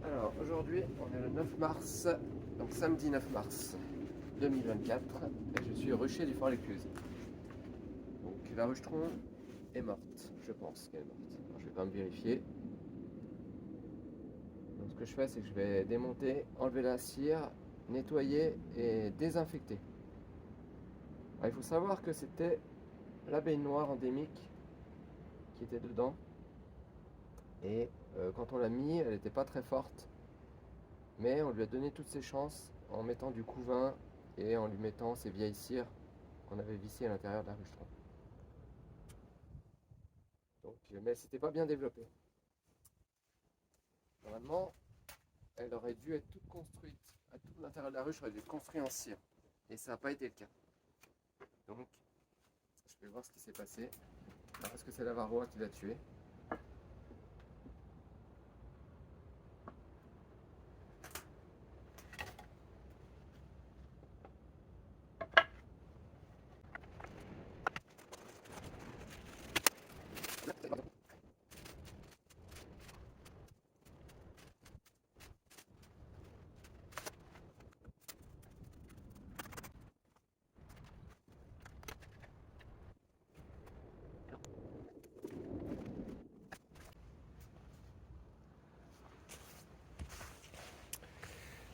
Alors aujourd'hui on est le 9 mars, donc samedi 9 mars 2024 et je suis rucher du Fort-l'Écluse. Donc la rucheton est morte, je pense qu'elle est morte. Alors, je vais quand même vérifier. Donc ce que je fais c'est que je vais démonter, enlever la cire, nettoyer et désinfecter. Alors, il faut savoir que c'était l'abeille noire endémique qui était dedans et quand on l'a mis elle n'était pas très forte. Mais on lui a donné toutes ses chances en mettant du couvain et en lui mettant ces vieilles cires qu'on avait vissées à l'intérieur de la rucheton. Donc, mais c'était pas bien développé. Normalement, elle aurait dû être toute construite, à tout l'intérieur de la ruche aurait dû être construit en cire. Et ça n'a pas été le cas. Donc, je vais voir ce qui s'est passé. Alors, est-ce que c'est la varroa qui l'a tué?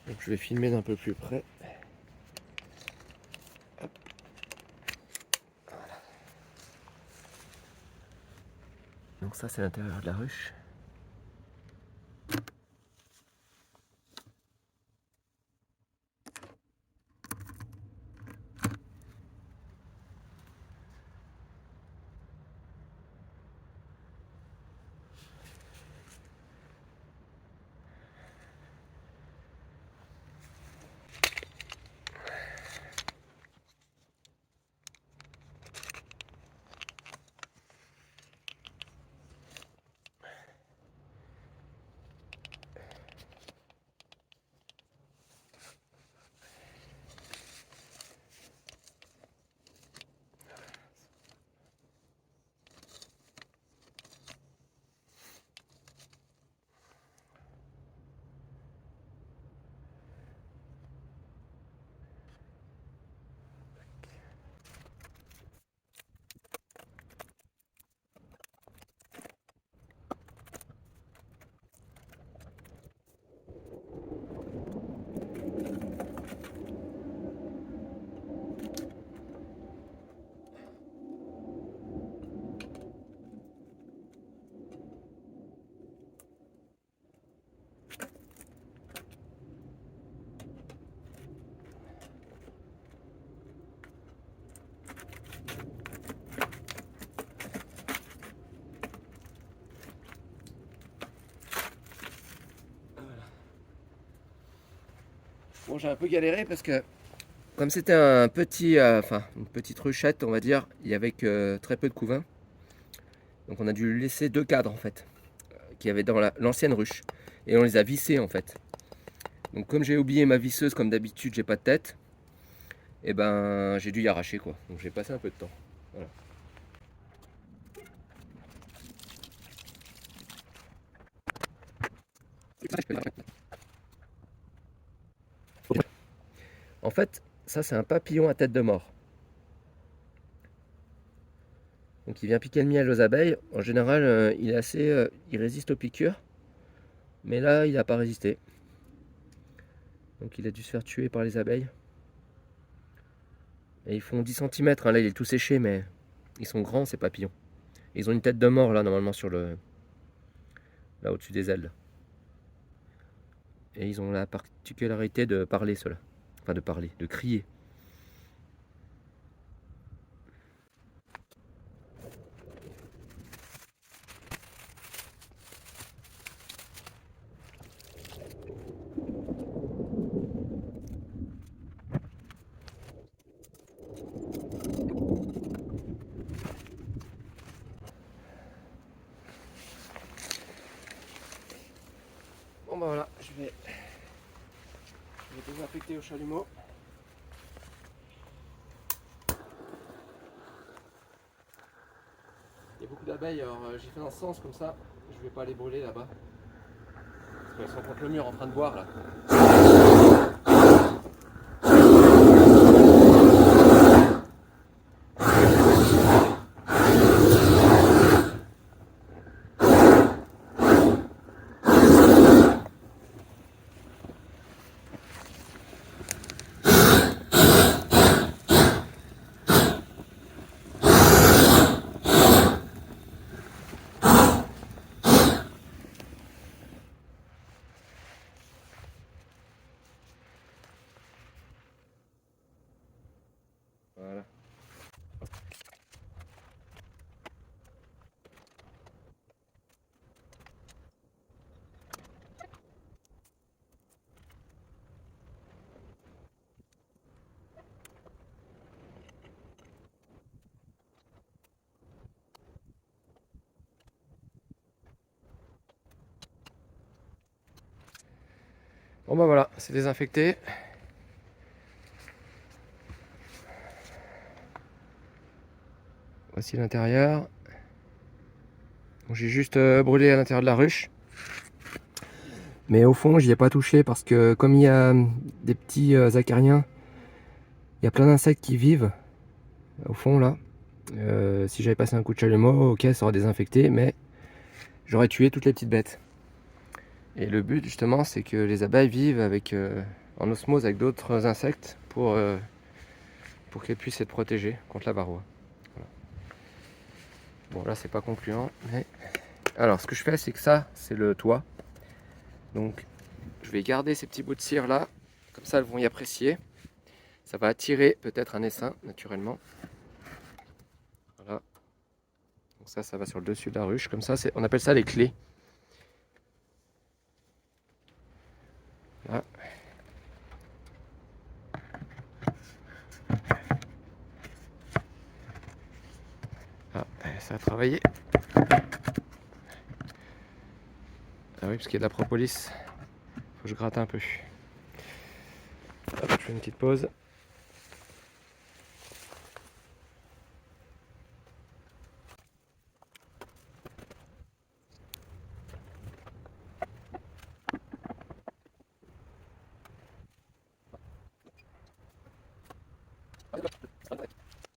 Donc, je vais filmer d'un peu plus près. Hop. Voilà. Donc ça c'est l'intérieur de la ruche. Bon, j'ai un peu galéré parce que comme c'était un petit, une petite ruchette, on va dire, il y avait que très peu de couvain. Donc on a dû laisser deux cadres en fait, qu'il y avait dans l'ancienne ruche. Et on les a vissés en fait. Donc comme j'ai oublié ma visseuse, comme d'habitude j'ai pas de tête, et ben j'ai dû y arracher quoi. Donc j'ai passé un peu de temps. Voilà. En fait, ça c'est un papillon à tête de mort. Donc il vient piquer le miel aux abeilles. En général, il est assez, il résiste aux piqûres. Mais là, il n'a pas résisté. Donc il a dû se faire tuer par les abeilles. Et ils font 10 cm, hein. Là il est tout séché, mais ils sont grands ces papillons. Ils ont une tête de mort là normalement sur le, là au-dessus des ailes. Et ils ont la particularité de parler ceux-là. Enfin de parler, de crier. Bon bah voilà, je vais désinfecter au chalumeau. Il y a beaucoup d'abeilles, alors j'ai fait un sens comme ça, je vais pas les brûler là-bas. Parce Elles sont contre le mur en train de boire là. Voilà. Bon bah voilà, c'est désinfecté. Voici l'intérieur. Bon, j'ai juste brûlé à l'intérieur de la ruche. Mais au fond, j'y ai pas touché parce que comme il y a des petits acariens, il y a plein d'insectes qui vivent au fond là. Si j'avais passé un coup de chalumeau, ok, ça aurait désinfecté, mais j'aurais tué toutes les petites bêtes. Et le but justement, c'est que les abeilles vivent avec, en osmose avec d'autres insectes pour qu'elles puissent être protégées contre la varroa. Voilà. Bon là c'est pas concluant, mais alors ce que je fais, c'est que ça c'est le toit. Donc je vais garder ces petits bouts de cire là, comme ça elles vont y apprécier. Ça va attirer peut-être un essaim naturellement. Voilà. Donc ça va sur le dessus de la ruche, comme ça on appelle ça les clés. Là. Ah, ça a travaillé. Ah oui, parce qu'il y a de la propolis. Faut que je gratte un peu. Hop, je fais une petite pause.